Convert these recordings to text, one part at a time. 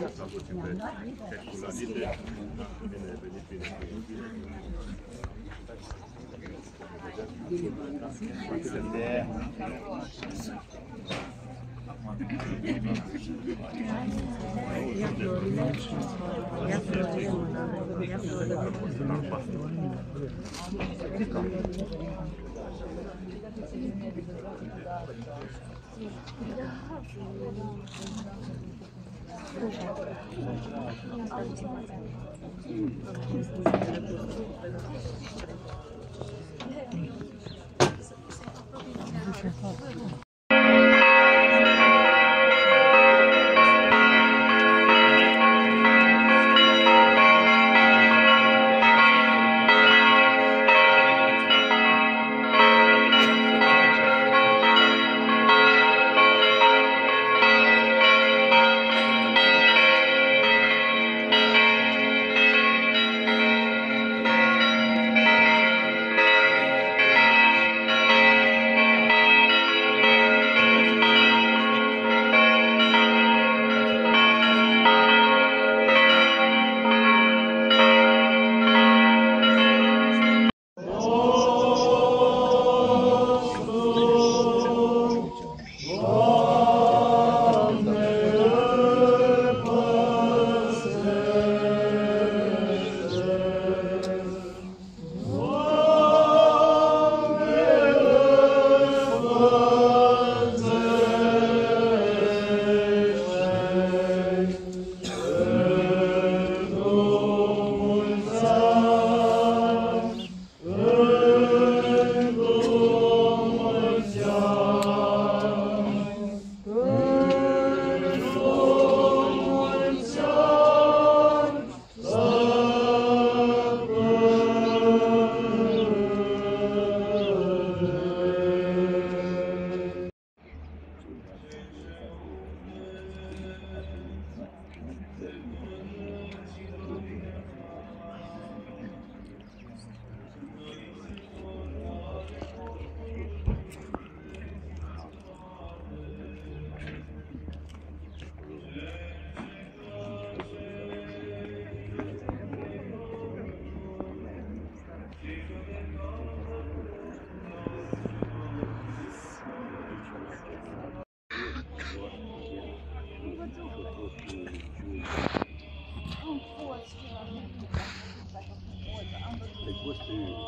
Asta puțin pe circulanite. Bine venit, bine Ia florile. Ia florile. Ia florile.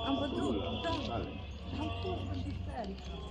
Am văzut, da. Am fost în biserică.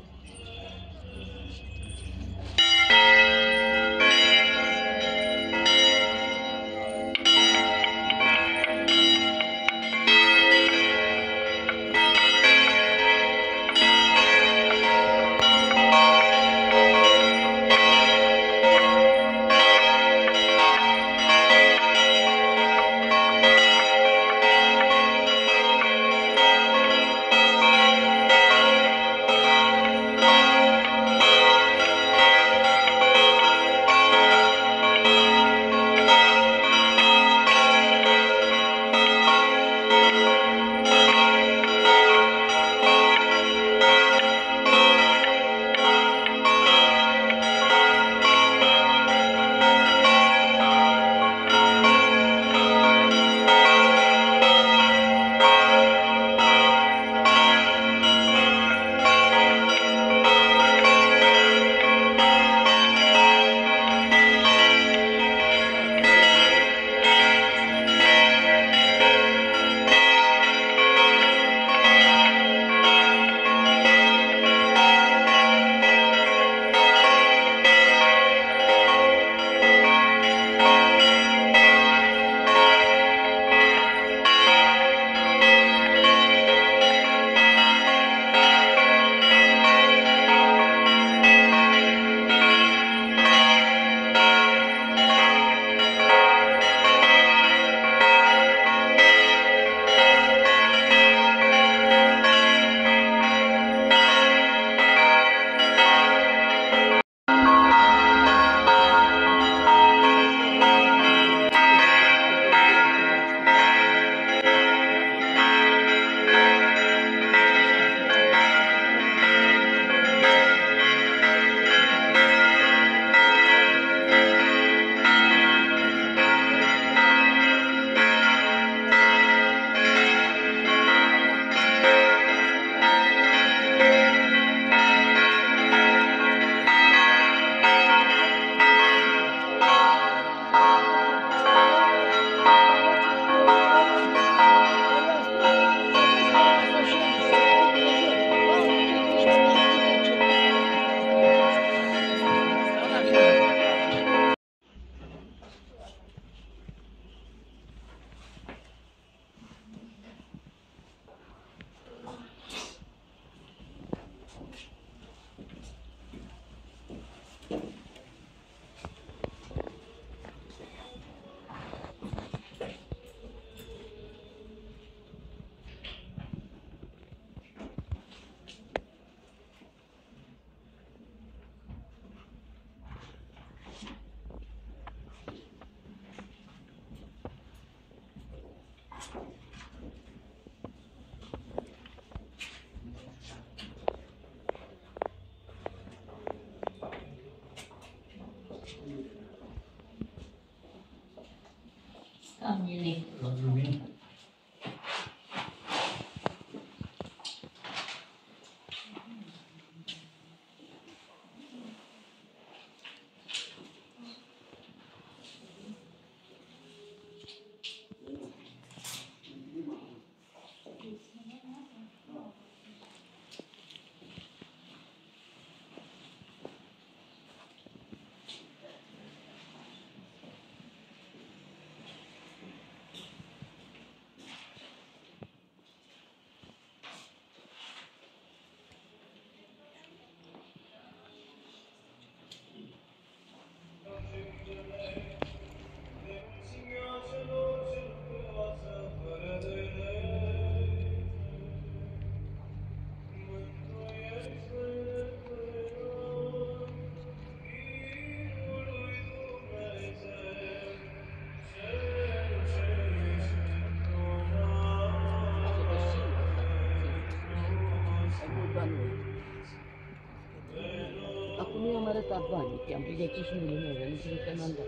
Acum eu am arătat banii, că am pus de 5 milioane, nu știu că n-am dat.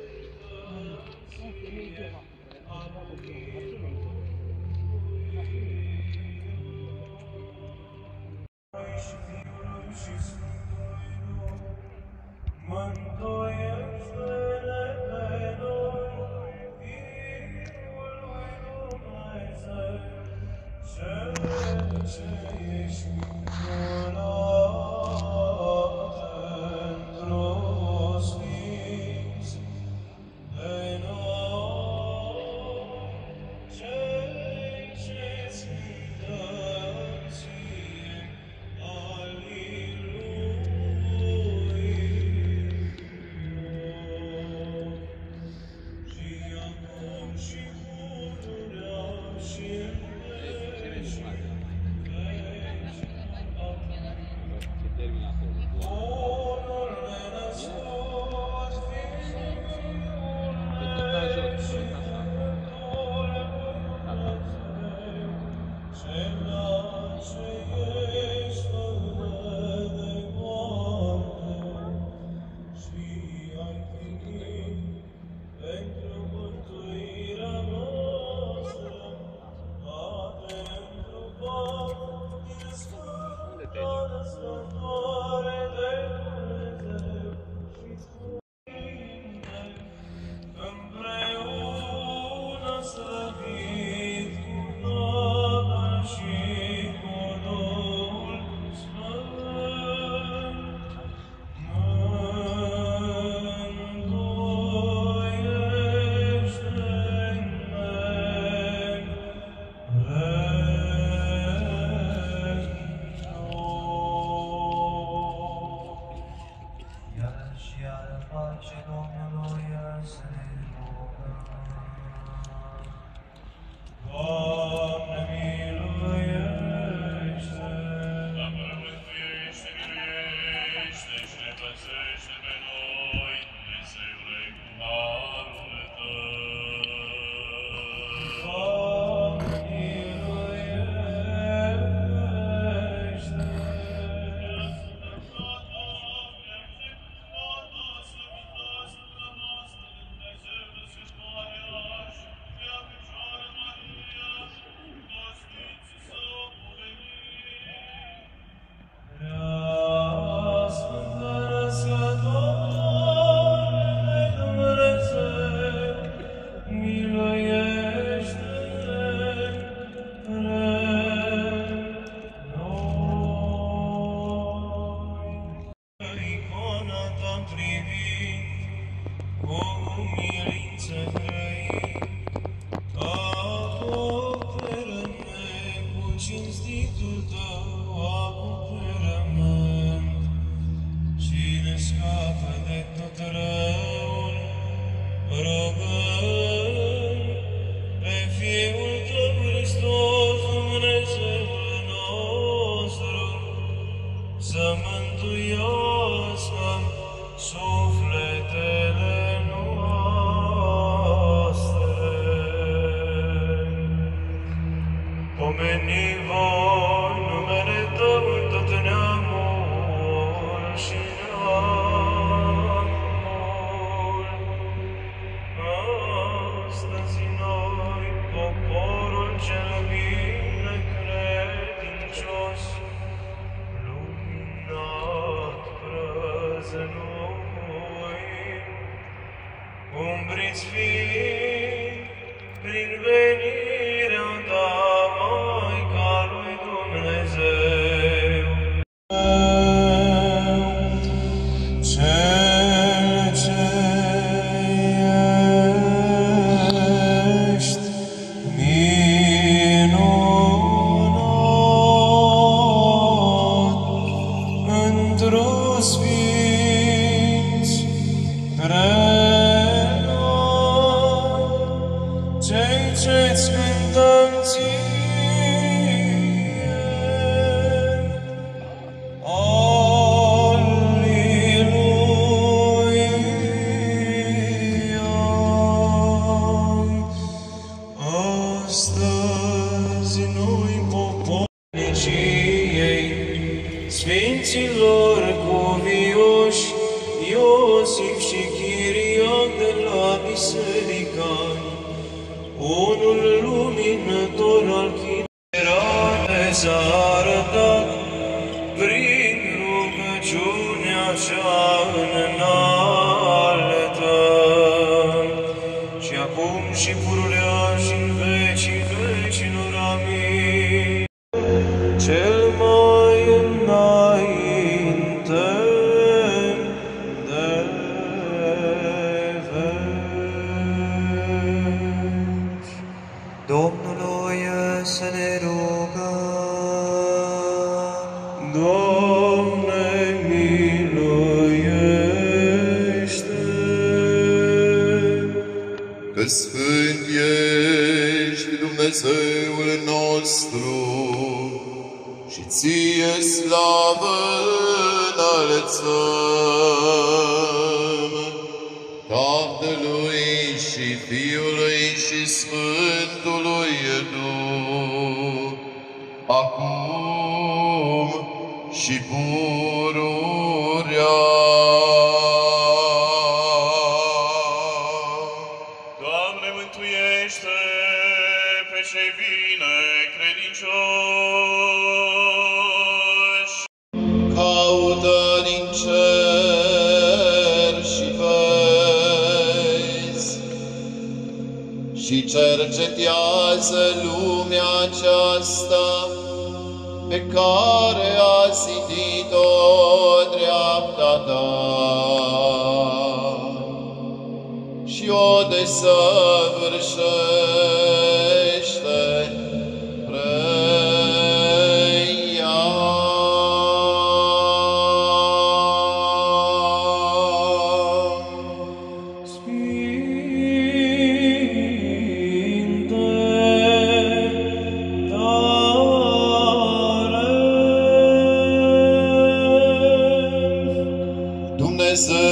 Cinstitul tău acoperământ, cine scapă de tot răul, rogăm pe Fiul tău Hristos, Dumnezeul nostru, să mântuiască sufletele noastre. Pomeni voi numele Tău în tot neamul și neamul, astăzi în miluiește noi. Umbriți fi prin venirea ta, Maica lui Dumnezeu. Cel ce ești minunat într-o sfinți preot, cei ce-ți cântăm ție. Astăzi noi popornicii Sfinților cuvioși Iosif și Chiriac de la Bisericani, unul luminător al chinei s-a arătat prin rugăciunea cea înaltă, și acum și pururea și în vecii vecilor. Amin. Cel mai înainte de veci. Domnului să ne rugăm. Doamne, miluiește! Că sfânt ești, Dumnezeul nostru, și ție slavă înălțăm, Tatălui și Fiului și Sfântului Duh, acum și pururea. Doamne, mântuiește pe cei bine credincioși! Caută din cer și vezi, și cercetează lumea aceasta pe care a zidit-o dreapta ta și o desăvârșește preia.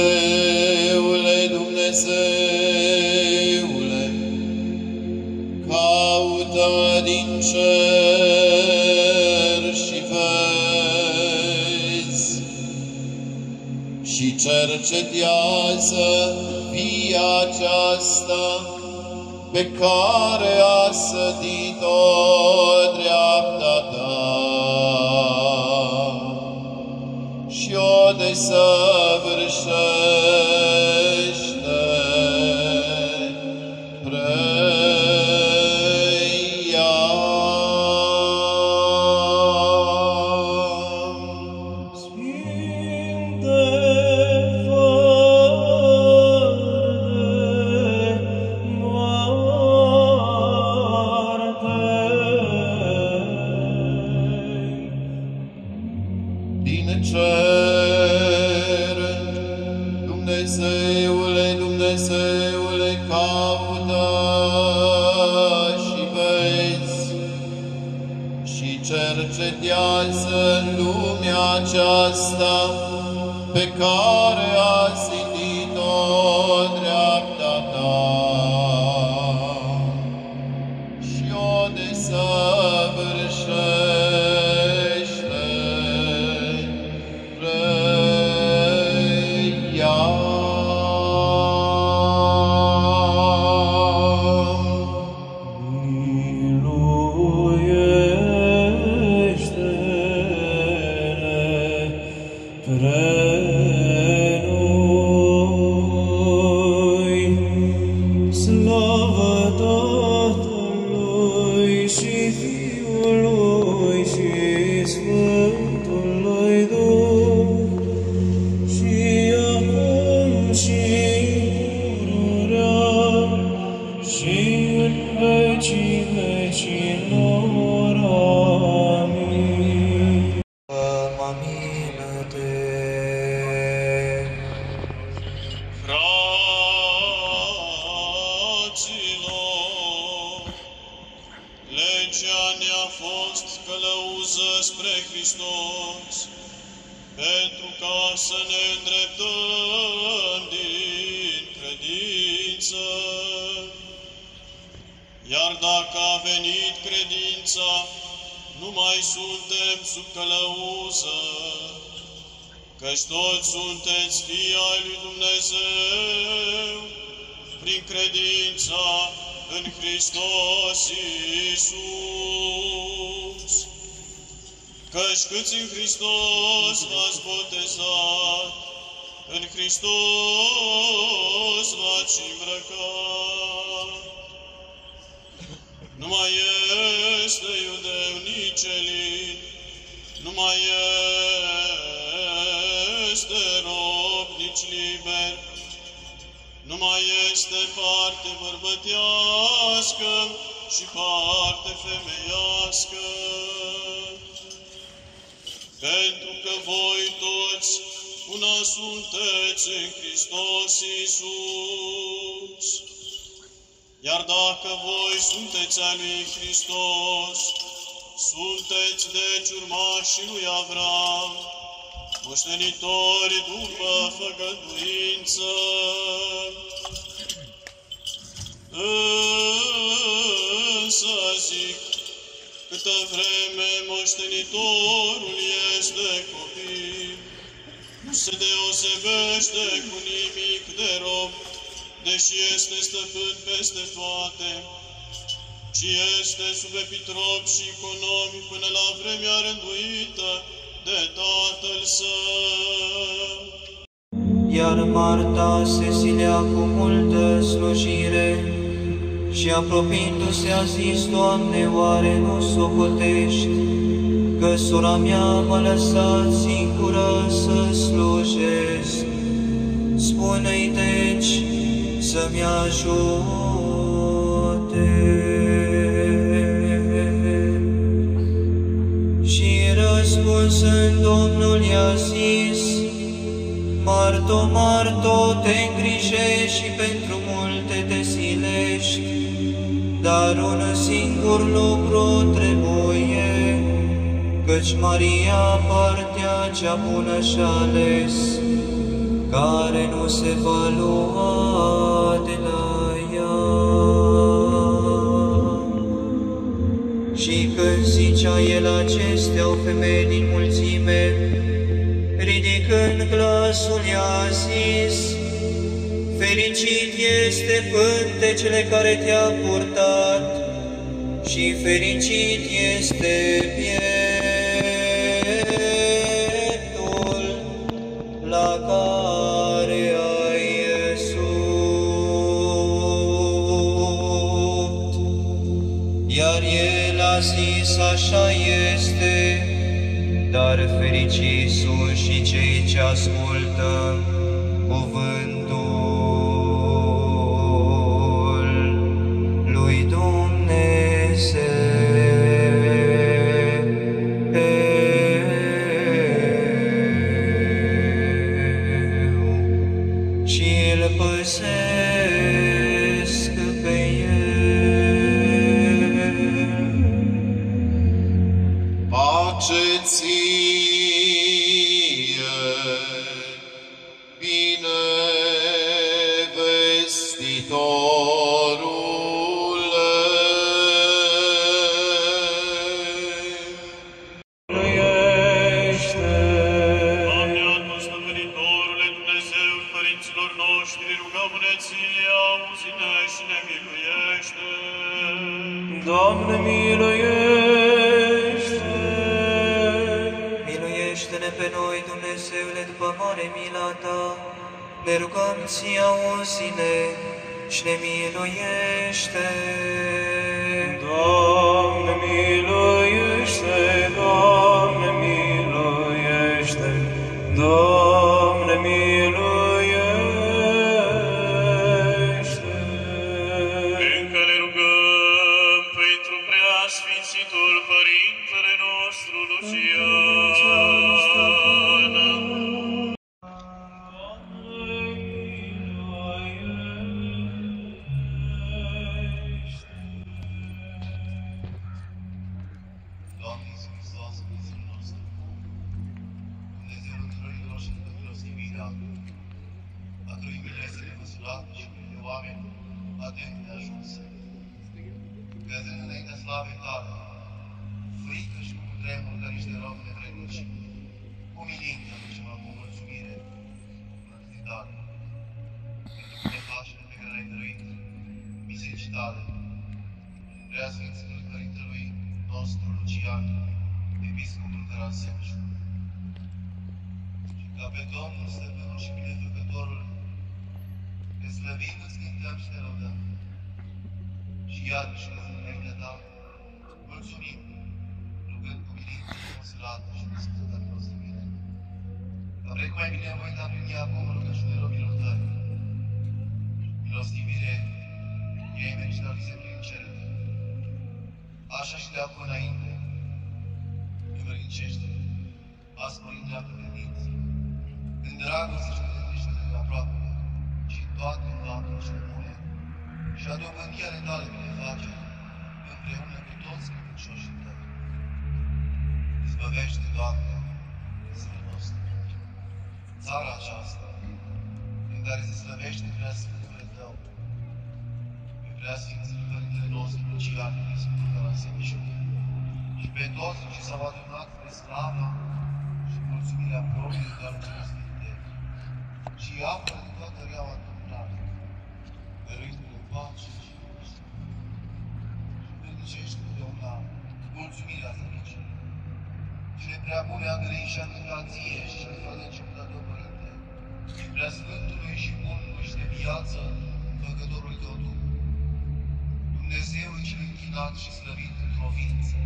Dumnezeule, Dumnezeule, caută din cer și vezi, și cercetează via aceasta pe care a sădit-o dreapta ta și o desăvârșește preia. Sfinte, fără de moarte, Din cer, Dumnezeule, Dumnezeule, caută și vezi, și cercetează lumea aceasta pe care a zidit-o dreapta ta și o desăvârșește preia. miluiește-ne, Tatălui și Fiului și Sfântului Duh, și acum și pururea și în vecii vecilor. Amin. Amină-te. Fraților, legea ne-a fost călăuză spre Hristos, pentru ca să ne îndreptăm din credință. Iar dacă a venit credința, nu mai suntem sub călăuză, căci toți sunteți fii ai lui Dumnezeu, prin credința în Hristos Iisus. Căci câți în Hristos v-ați botezat, în Hristos v-ați îmbrăcat. Nu mai este iudeu nici elin, nu mai este rob nici liber, nu mai este parte bărbătească și parte femeiască. Pentru că voi toți una sunteți în Hristos Iisus. Iar dacă voi sunteți al lui Hristos, sunteți deci urmașii lui Avram, moștenitori după făgăduință. Însă zic, câtă vreme moștenitorul este copil, nu se deosebește cu nimic de rob, deși este stăpân peste toate, ci este sub epitrop și econom până la vremea rânduită de Tatăl Său. Iar Marta se silea cu multă slujire și apropiindu-se a zis, Doamne, oare nu socotești că sora mea m-a lăsat singură să slujesc? Spune-i deci să-mi ajute. Și răspunsând Domnul i-a zis, Marto, Marto, te îngrijești și pentru multe te silești, dar un singur lucru trebuie, căci Maria partea cea bună și-a ales, care nu se va lua de la ea. Și când zicea el acestea, o femeie din mulțime, ridicând glasul, i-a zis, fericit este pântecele care te-a purtat și fericit este pieptul la care ai subt. Iar el a zis, așa este, dar fericiți sunt și cei ce ascultă cuvântul lui Dumnezeu și îl păzesc pe el. Pace ție, binevestitorule. Doamne, Atmostăpânitorule, Dumnezeu părinților noștri, rugăm-ne ție, auzi-ne și ne miluiește. Doamne, miluiește! Miluiește-ne pe noi, Dumnezeule, după mare mila Ta, ne rugăm ție, auzi-ne și ne miluiește. Doamne miluiește, Doamne miluiește, Doamne miluiește. Încă ne rugăm pentru preasfințitul Părintele nostru Lucian. Doamne Iisus Hristos, Dumnezeul nostru, Dumnezeul lucrărilor și de milostivirea, a cărui mile este nemăsurată și de oameni atent de ajuns. Căzând înaintea slavei tale, frică și cu tremur ca niște robi nevrednici, cu milință aducem acum mulțumire înainte tale, pentru câtevașele pe care le-ai dăruit, bisericii tale, prea Sfințului Părintelui nostru Lucian, Episcopul Carasevișu, și ca pe Domnul Stăpânul și Binefăcătorul, te slăvim, îți cântăm și te lăudăm. Și iarăși, căzând înaintea ta, mulțumim, rugând cu milință consolată și cu sfântă milostivire. Ca precum ai binecuvântat prin ea acum rugăciunile robilor tăi, milostivire, ei meritorize prin cerere. Așa și de acum înainte, învărnicește, aspărind dreaptă credință, în dragoste și credință de aproape, și în toate faptele cele bune, și a dobândirea tale binefacere, împreună cu toți credincioșii tăi. Izbăvește, Doamne, zilul nostru, țara aceasta, în care se slăvește prea Sfântule Tău, pe prea Sfințul Părintele nostru, Lucian, Episcopul Carasevișu, și pe toți ce s-au adunat pe slava și mulțumirea propriei tale cele sfinte, și apără din toată reaua întâmplare, dăruindu-le pace și liniște. Și vrednicește totdeauna mulțumirea zănicii. Cele prea bune Andrei și atâta ție și cele fără începută Tău, Părinte, și prea Sfântului și bunului și de viață, Făcătorului Tău Duh, Dumnezeul cel închinat și slăvit într-o ființă.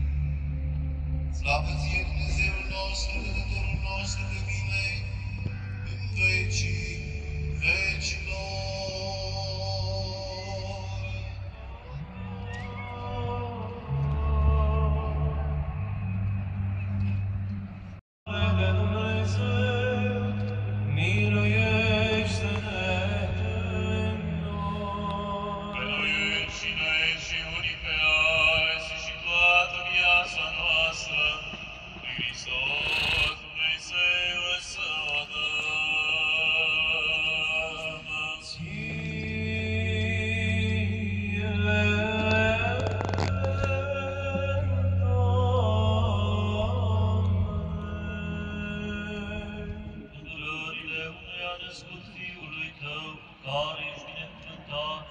Slavă ție, Dumnezeul nostru, Dătătorul nostru de mine, în vecii vecilor. De Dumnezeu, miluiește-ne Pe noi înșine și unii pe alții și toată viața noastră, lui Hristos Dumnezeu să o dăm. Îndurările unuia născut Fiului Tău, care ești binecuvântat,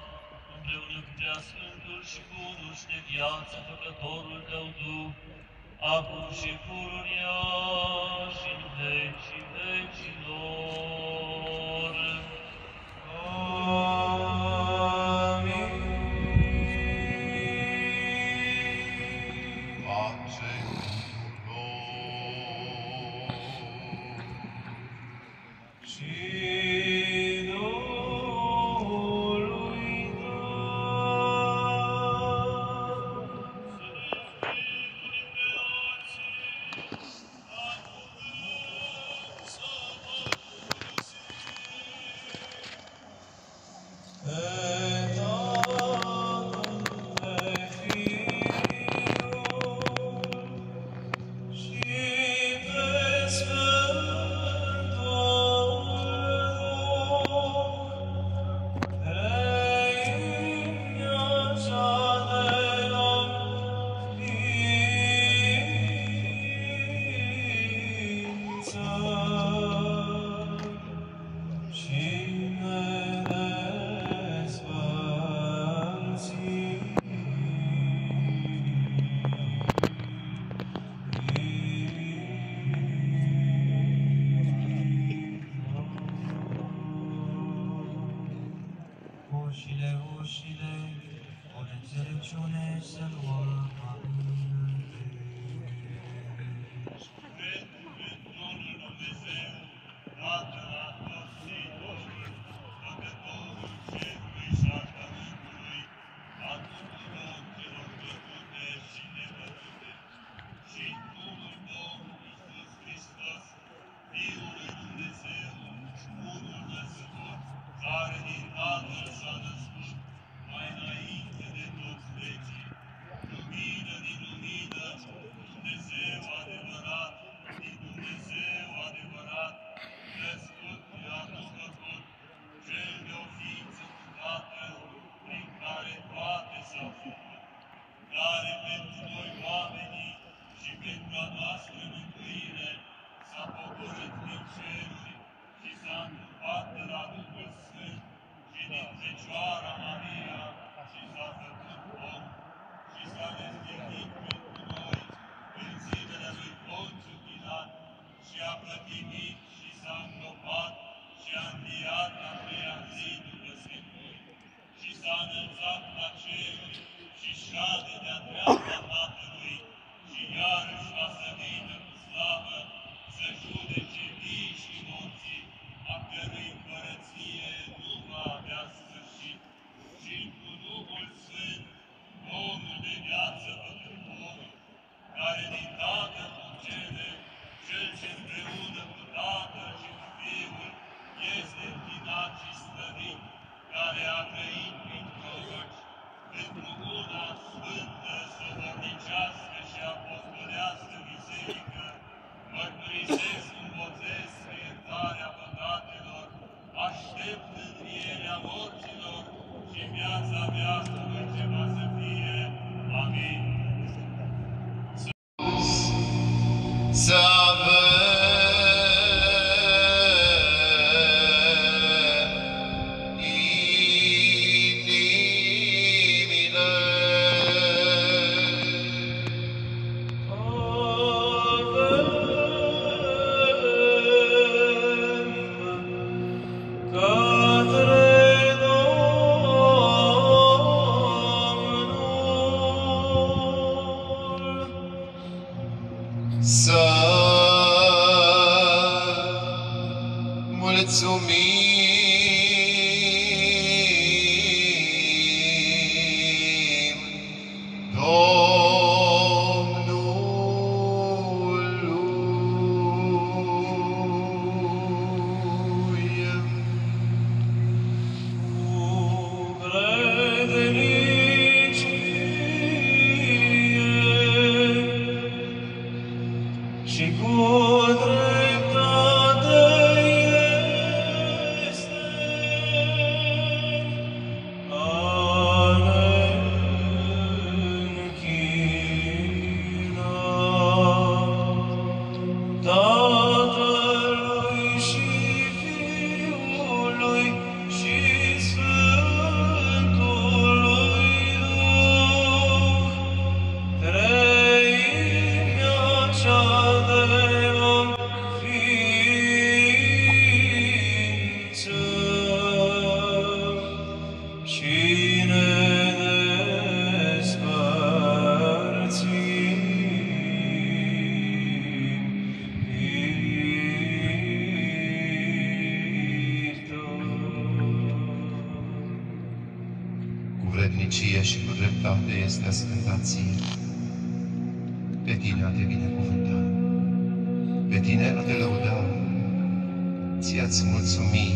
împreună cu Preasfântul și bunul și de viață Făcătorul Tău Duh, acum și pururia și în vecii vecilor. Pace Domnului. și Duhului Tău. slăbiciune să nu vrednicie și cu dreptate este ascântat ție. Pe tine a te binecuvânta, pe tine a te lăuda, ție-ți mulțumi,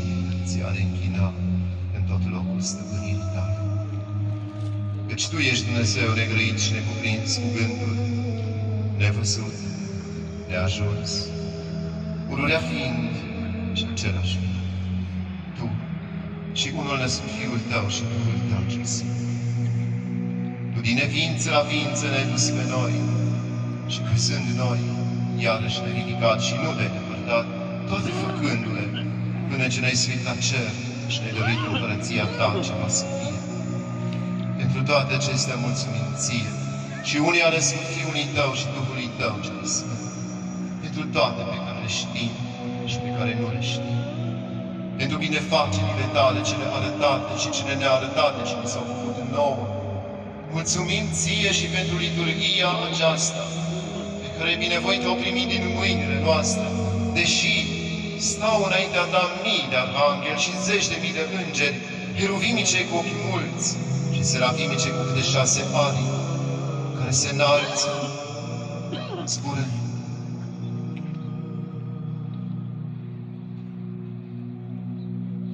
ți-a ne închina în tot locul stăpânirii tale. Căci Tu ești Dumnezeu negrăit și necuprins cu gânduri, nevăzut, neajuns, pururea fiind și același fiind. Tu și unul născut Fiul Tău și Duhul Tău cel Sfânt. Tu din neființă la ființă ne-ai dus pe noi și căzând noi, iarăși ne-ai ridicat și nu te-ai depărtat, toate făcându-le, până ce ne-ai suit la cer și ne-ai dăruit împărăția Ta ceva să fie. Pentru toate acestea mulțumim Ție și unii a născut Fiului Tău și Duhului Tău cel Sfânt. Pentru toate pe care le știm și pe care nu le știm. Pentru binefacerile Tale cele arătate și cele nearătate ce ni s-au făcut nouă. Mulțumim Ție și pentru liturghia aceasta, pe care binevoit o primit din mâinile noastre, deși stau înaintea Ta mii de arhangheli și zeci de mii de îngeri, heruvimice cu ochi mulți și serafimice cu câte 6 aripi, care se înalță, spune: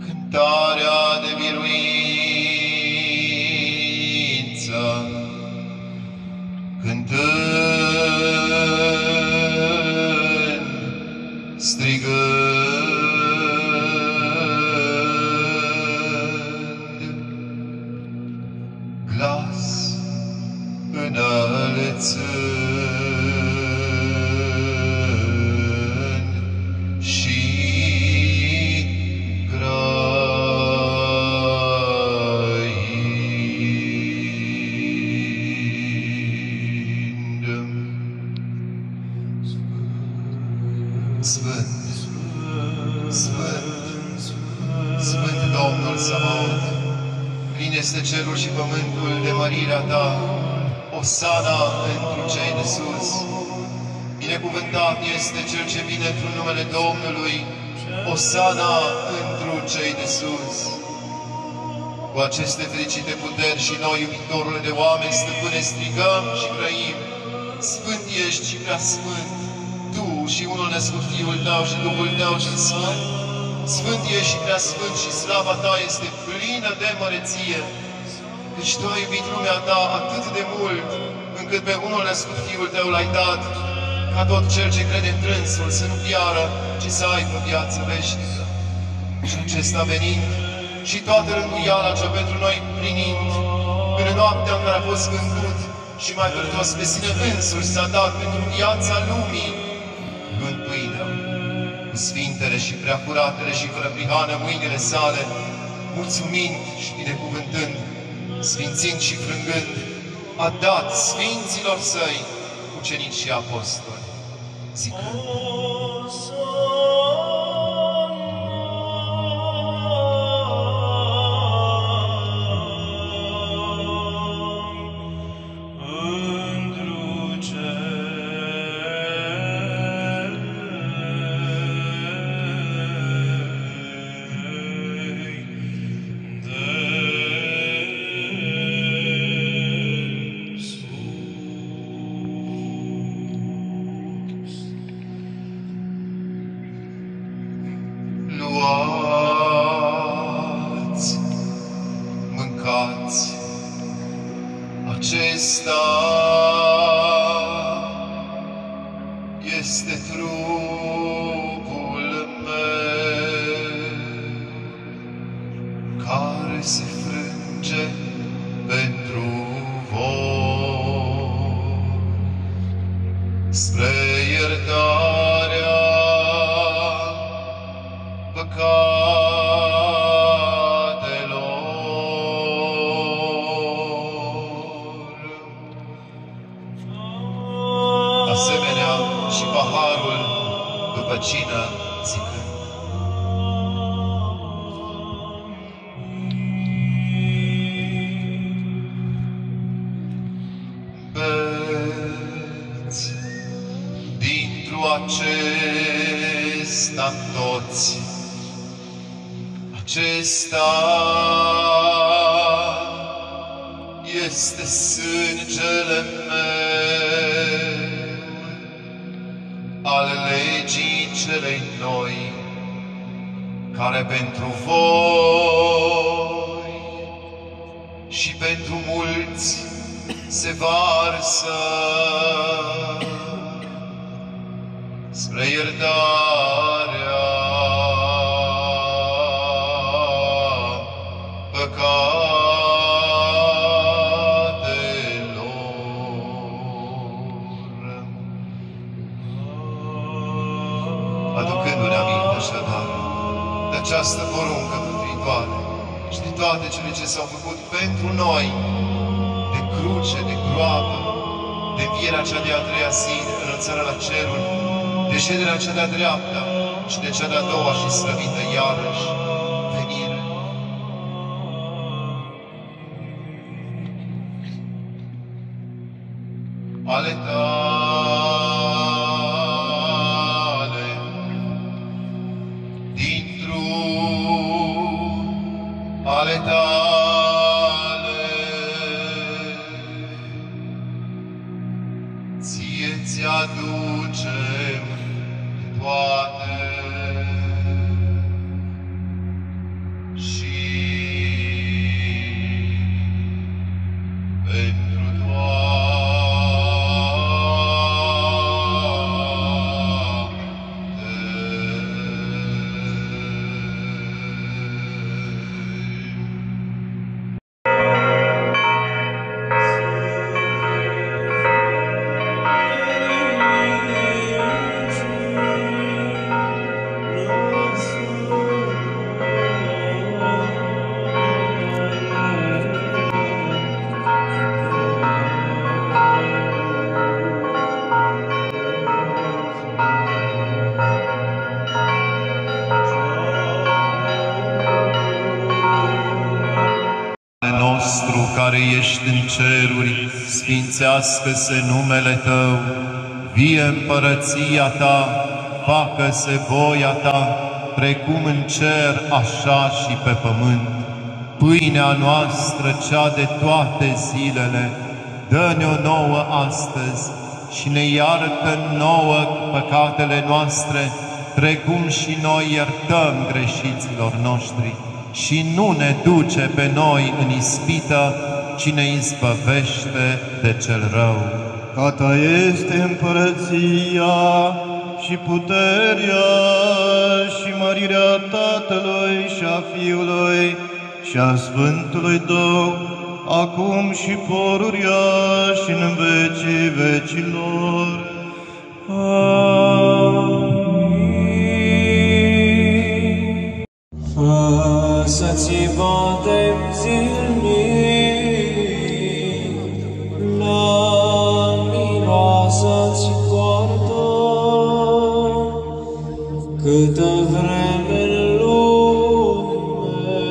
cântarea de biruință, cântând, strigând, glas înălțând și Sfânt, Sfânt, Sfânt Domnul Sabaoth, plin este cerul și pământul de mărirea Ta, Osana întru cei de sus. Binecuvântat este Cel ce vine într-un numele Domnului, Osana întru cei de sus. Cu aceste fericite puteri și noi, iubitorule de oameni, stăpâne, strigăm și grăim: Sfânt ești și prea sfânt, Tu și unul născut Fiul Tău și Duhul Tău cel Sfânt. Sfânt ești și prea sfânt și slava Ta este plină de măreție, căci Tu ai iubit lumea Ta atât de mult, încât pe unul născut Fiul Tău L-ai dat, ca tot cel ce crede în Dânsul să nu piară, ci să aibă viață veșnică. Și acesta venind, și toată rânduiala cea pentru noi plinind, până noaptea în care a fost vândut și mai vârtos pe sine însuși s-a dat pentru viața lumii, luând pâinea, cu sfintele și preacuratele și fără prihană mâinile sale, mulțumind și binecuvântând, sfințind și frângând, a dat sfinților Săi, ucenici și apostoli, zicând: luați, mâncați, acesta este trupul meu, care se frânge pentru voi, spre iertarea păcatelor. Asemenea și paharul după cină, zicând: beți dintr-o acesta toți, acesta este sângele meu, al legii celei noi, care pentru voi și pentru mulți se varsă spre iertarea aducându-ne aminte așadar de această poruncă mântuitoare și de toate cele ce s-au făcut pentru noi, de cruce, de groapă, de învierea cea de-a treia zi, de înălțarea la cerul, de șederea cea de-a dreapta și de cea de-a doua și slăvită iarăși venire. ale tale, dintr-un ale tale, ție-ți aducem toate și pentru nostru care ești în ceruri, sfințească-se numele Tău, vie împărăția Ta, facă-se voia Ta, precum în cer, așa și pe pământ. Pâinea noastră, cea de toate zilele, dă-ne-o nouă astăzi și ne iartă nouă păcatele noastre, precum și noi iertăm greșiților noștri. Și nu ne duce pe noi în ispită, ci ne izbăvește de cel rău. Ca Ta este împărăția și puterea și mărirea Tatălui și a Fiului și a Sfântului Duh, acum și pururea și în vecii vecilor. Fă să-ți batem zilnic, la miroasa-ți poartă, câtă vreme în lume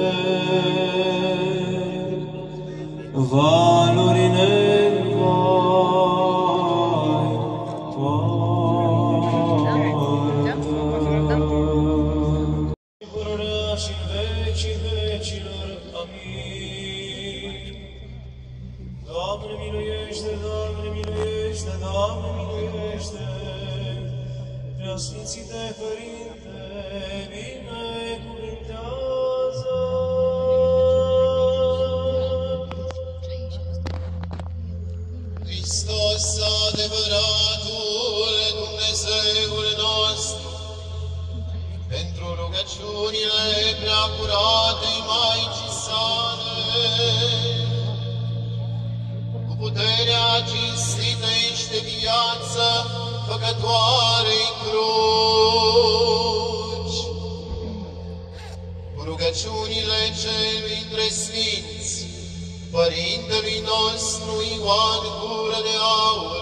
valuri ne-nvai poartă. Pururea și în vecii vecilor. Amin. Doamne miluiește, Doamne miluiește, Doamne miluiește. Preasfințite Părinte, binecuvântează. Hristos, adevăratul Dumnezeul nostru, pentru rugăciunile preacuratei Maicii sale, cu puterea cinstitei și de viață făcătoarei cruci, cu rugăciunile celui între sfinți, Părintelui nostru Ioan Gură de Aur,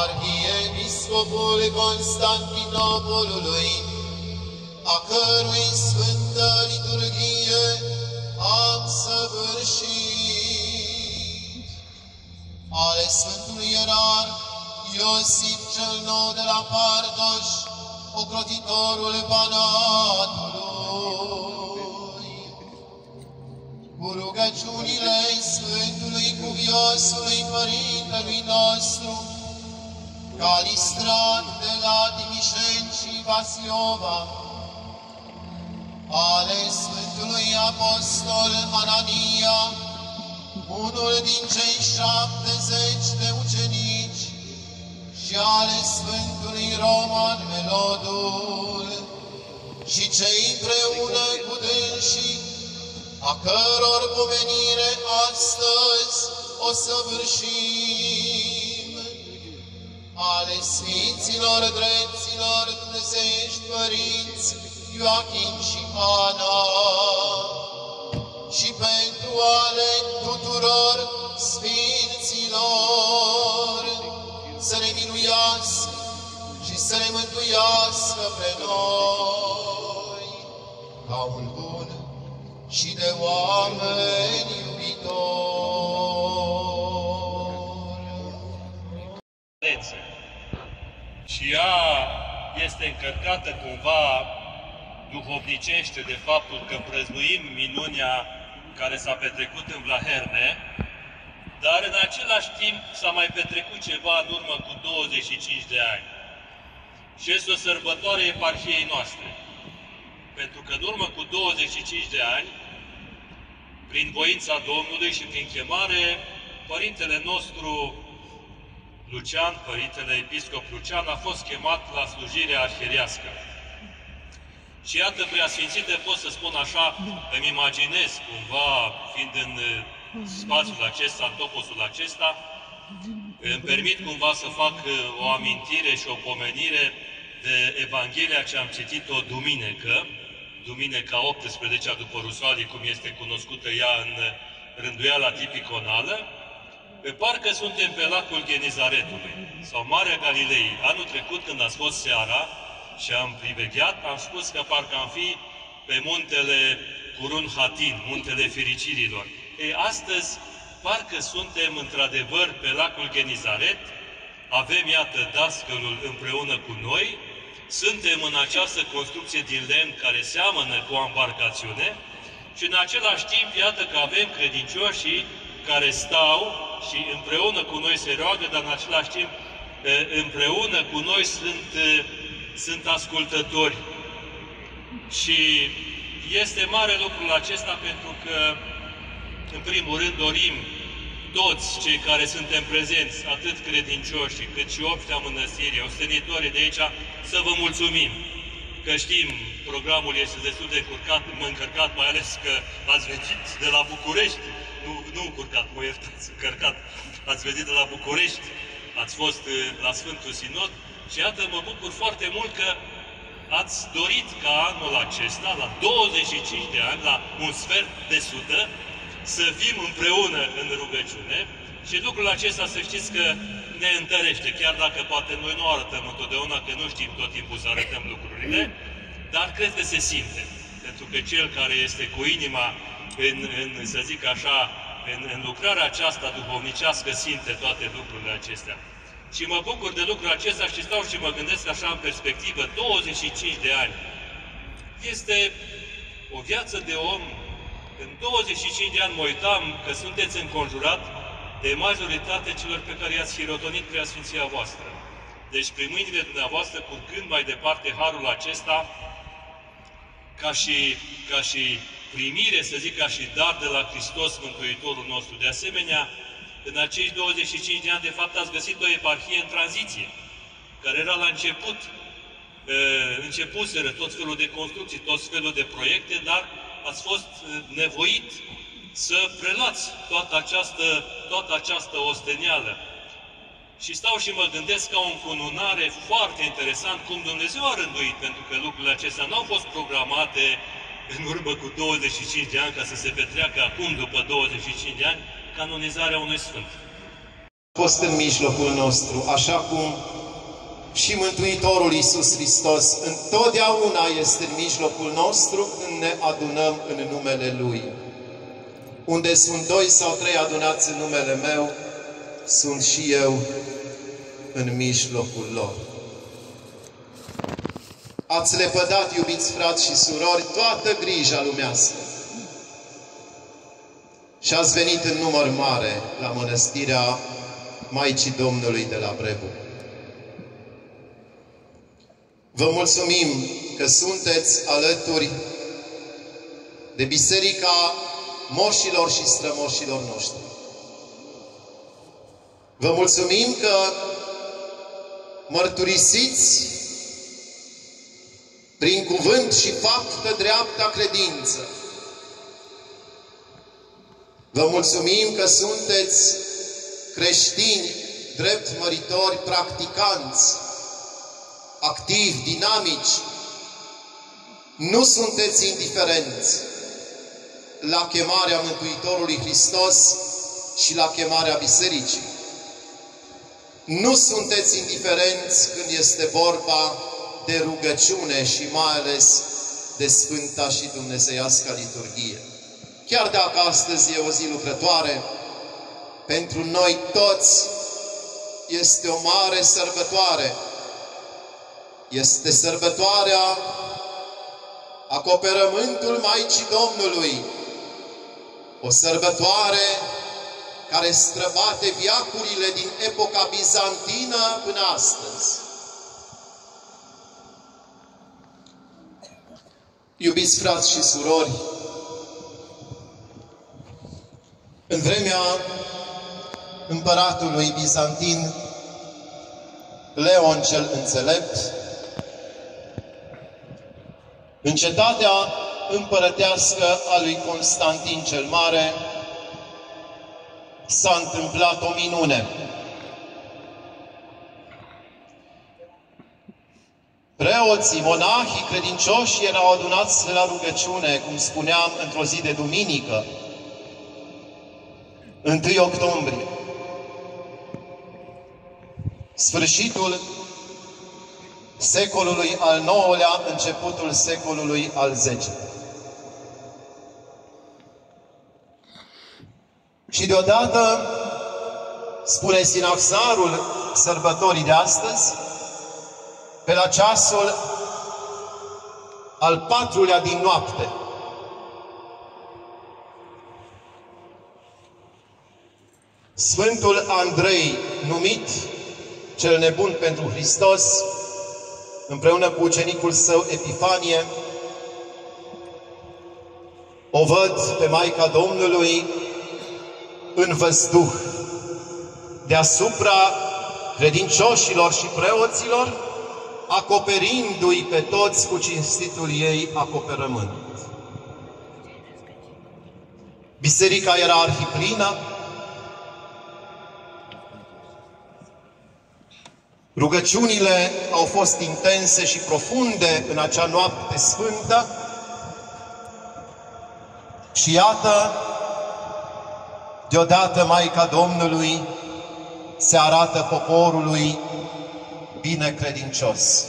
Arhiepiscopul Constantinopolului, a cărui sfântă liturghie am săvârșit, ale Sfântului Ierar Iosif cel Nou de la Pardoș, ocrotitorul Banatului, cu rugăciunile Sfântului Cuviosului Părintelui nostru, Calistrat de la Timișeni și Vasiova, ale Sfântului Apostol Anania, unul din cei 70 de ucenici, și ale Sfântului Roman Melodul, și cei împreună cu dânsii, a căror pomenire astăzi o săvârșim, ale Sfinților Drepților Dumnezeiești Părinți Ioachim și Ana, și pentru ale tuturor Sfinților, să ne miluiască și să ne mântuiască pe noi, ca un bun și de oameni iubitori. vieță. Și ea este încărcată cumva duhovnicește de faptul că prăznuim minunea care s-a petrecut în Vlaherne, dar în același timp s-a mai petrecut ceva în urmă cu 25 de ani. Și este o sărbătoare eparhiei noastre. Pentru că în urmă cu 25 de ani, prin voința Domnului și prin chemare, Părintele nostru Lucian, Părintele Episcop Lucian, a fost chemat la slujirea arhierească. Și iată, Preasfințite, pot să spun așa, îmi imaginez cumva, fiind în spațiul acesta, în toposul acesta, îmi permit cumva să fac o amintire și o pomenire de Evanghelia ce am citit-o duminică, duminica 18 după Rusalii, cum este cunoscută ea în rânduiala tipiconală, pe parcă suntem pe lacul Genizaretului sau Marea Galilei. Anul trecut, când a fost seara și am privegheat, am spus că parcă am fi pe muntele Curun Hatin, muntele fericirilor. Ei, astăzi, parcă suntem într-adevăr pe lacul Genizaret, avem, iată, dascălul împreună cu noi, suntem în această construcție din lemn care seamănă cu o embarcațiune și în același timp, iată că avem credincioșii care stau și împreună cu noi se roagă, dar în același timp împreună cu noi sunt ascultători. Și este mare lucrul acesta pentru că, în primul rând, dorim toți cei care suntem prezenți, atât credincioși, cât și obștea mănăstirii, ostenitorii de aici, să vă mulțumim. Că știm, programul este destul de încărcat, mai ales că ați venit de la București, nu încurcat, mă iertați, încărcat, ați venit de la București, ați fost la Sfântul Sinod și iată, mă bucur foarte mult că ați dorit ca anul acesta, la 25 de ani, la un sfert de 100, să fim împreună în rugăciune și lucrul acesta să știți că ne întărește, chiar dacă poate noi nu arătăm întotdeauna, că nu știm tot timpul să arătăm lucrurile, dar cred că se simte. Pentru că cel care este cu inima să zic așa, în lucrarea aceasta duhovnicească simte toate lucrurile acestea. Și mă bucur de lucrul acesta și stau și mă gândesc așa în perspectivă, 25 de ani. Este o viață de om. În 25 de ani mă uitam că sunteți înconjurat de majoritatea celor pe care i-ați hirotonit Preasfinția voastră. Deci, prin mâinile dumneavoastră, curgând mai departe harul acesta, ca și primire, să zic, ca și dar de la Hristos Mântuitorul nostru. De asemenea, în acești 25 de ani, de fapt, ați găsit o eparhie în tranziție, care era la început. Începuseră tot felul de construcții, tot felul de proiecte, dar ați fost nevoit să preluați toată această ostenială. Și stau și mă gândesc ca o încununare foarte interesant cum Dumnezeu a rânduit, pentru că lucrurile acestea nu au fost programate în urmă cu 25 de ani ca să se petreacă acum, după 25 de ani, canonizarea unui Sfânt. A fost în mijlocul nostru, așa cum și Mântuitorul Iisus Hristos întotdeauna este în mijlocul nostru când ne adunăm în numele Lui. Unde sunt 2 sau 3 adunați în numele meu, sunt și eu în mijlocul lor. Ați lepădat, iubiți frați și surori, toată grija lumească și ați venit în număr mare la mănăstirea Maicii Domnului de la Brebu. Vă mulțumim că sunteți alături de Biserica moșilor și strămoșilor noștri. Vă mulțumim că mărturisiți prin cuvânt și fapt dreapta credință. Vă mulțumim că sunteți creștini, drept măritori, practicanți, activi, dinamici. Nu sunteți indiferenți la chemarea Mântuitorului Hristos și la chemarea Bisericii. Nu sunteți indiferenți când este vorba de rugăciune și mai ales de Sfânta și Dumnezeiasca liturghie. Chiar dacă astăzi e o zi lucrătoare, pentru noi toți este o mare sărbătoare. Este sărbătoarea acoperământul Maicii Domnului. O sărbătoare care străbate veacurile din epoca bizantină până astăzi. Iubiți frați și surori, în vremea împăratului bizantin Leon cel Înțelept, în cetatea împărătească a lui Constantin cel Mare s-a întâmplat o minune. Preoții, monahii, credincioși erau adunați la rugăciune, cum spuneam, într-o zi de duminică, 1 octombrie. Sfârșitul secolului al IX-lea, începutul secolului al X-lea. Și deodată, spune sinaxarul sărbătorii de astăzi, pe la ceasul al 4-lea din noapte, Sfântul Andrei, numit cel nebun pentru Hristos, împreună cu ucenicul său Epifanie, o văd pe Maica Domnului în văzduh, deasupra credincioșilor și preoților, acoperindu-i pe toți cu cinstitul ei acoperământ. Biserica era arhiplină, rugăciunile au fost intense și profunde în acea noapte sfântă și iată, deodată Maica Domnului se arată poporului binecredincios.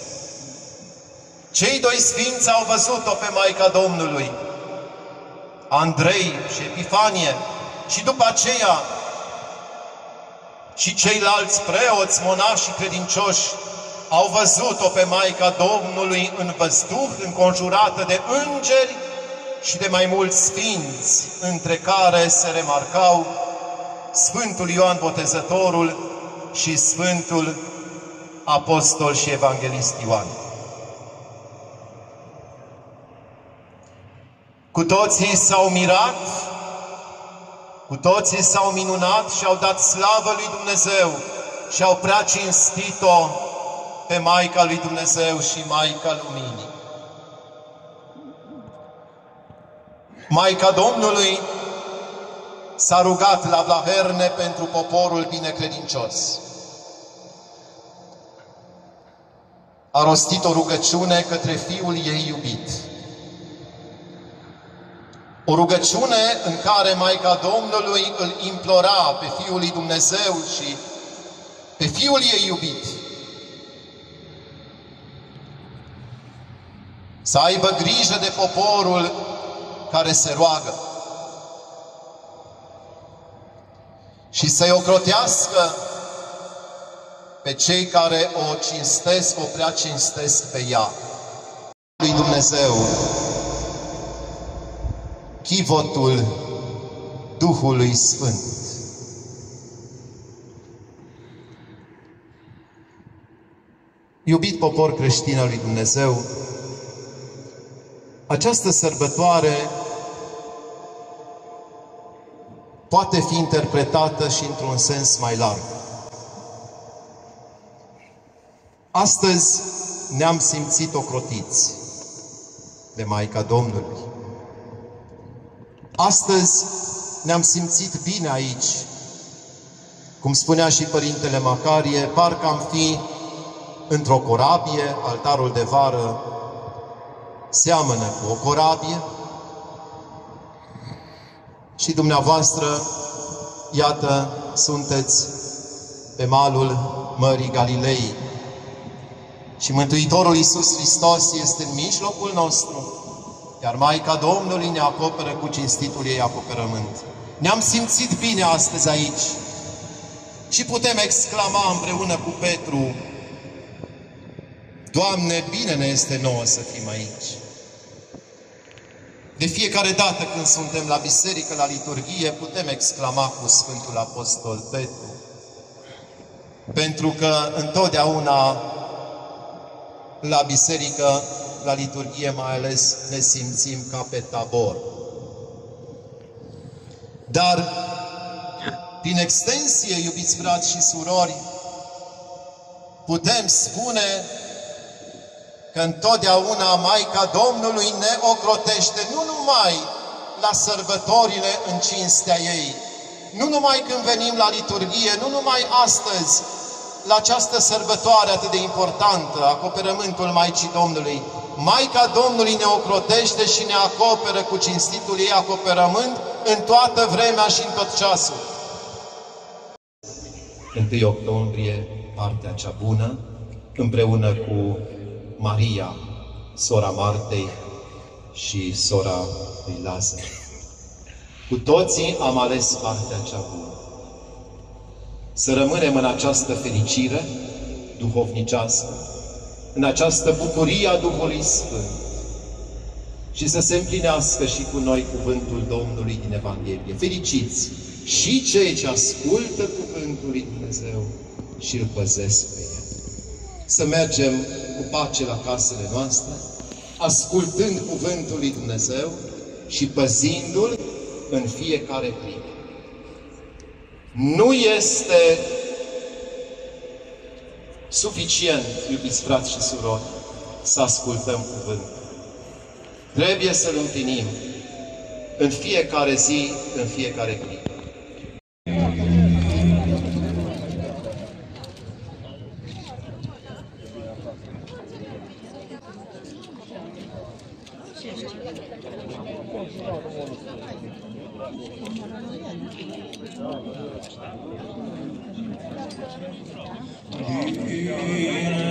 Cei doi sfinți au văzut-o pe Maica Domnului, Andrei și Epifanie, și după aceea și ceilalți preoți, monași și credincioși au văzut-o pe Maica Domnului în văzduh, înconjurată de îngeri și de mai mulți sfinți, între care se remarcau Sfântul Ioan Botezătorul și Sfântul Apostol și Evanghelist Ioan. Cu toții s-au mirat, cu toții s-au minunat și au dat slavă lui Dumnezeu și au prea cinstit-o pe Maica lui Dumnezeu și Maica Luminii. Maica Domnului s-a rugat la Vlaherne pentru poporul binecredincios. A rostit o rugăciune către Fiul ei iubit. O rugăciune în care Maica Domnului îl implora pe Fiul lui Dumnezeu și pe Fiul ei iubit să aibă grijă de poporul care se roagă și să-i ocrotească pe cei care o cinstesc, o prea cinstesc pe ea. Lui Dumnezeu, chivotul Duhului Sfânt. Iubit popor creștin al lui Dumnezeu, această sărbătoare poate fi interpretată și într-un sens mai larg. Astăzi ne-am simțit ocrotiți de Maica Domnului. Astăzi ne-am simțit bine aici. Cum spunea și Părintele Macarie, parcă am fi într-o corabie, altarul de vară seamănă cu o corabie și dumneavoastră, iată, sunteți pe malul Mării Galilei și Mântuitorul Iisus Hristos este în mijlocul nostru, iar Maica Domnului ne acoperă cu cinstitul ei acoperământ. Ne-am simțit bine astăzi aici. Și putem exclama împreună cu Petru: Doamne, bine ne este nouă să fim aici. De fiecare dată când suntem la biserică, la liturghie, putem exclama cu Sfântul Apostol Petru. Pentru că întotdeauna la biserică, la liturghie mai ales, ne simțim ca pe tabor. Dar, prin extensie, iubiți frați și surori, putem spune că întotdeauna Maica Domnului ne ocrotește, nu numai la sărbătorile în cinstea ei, nu numai când venim la liturghie, nu numai astăzi, la această sărbătoare atât de importantă, acoperământul Maicii Domnului. Maica Domnului ne ocrotește și ne acoperă cu cinstitul ei acoperământ în toată vremea și în tot ceasul. 1 octombrie, partea cea bună, împreună cu Maria, sora Martei și sora lui Lazar. Cu toții am ales partea cea bună. Să rămânem în această fericire duhovnicească, în această bucurie a Duhului Sfânt și să se împlinească și cu noi cuvântul Domnului din Evanghelie. Fericiți și cei ce ascultă cuvântul lui Dumnezeu și îl păzesc pe el. Să mergem cu pace la casele noastre, ascultând cuvântul lui Dumnezeu și păzindu-l în fiecare clipă. Nu este suficient, iubiți frați și surori, să ascultăm cuvântul. Trebuie să-l împlinim în fiecare zi, în fiecare clipă. Bine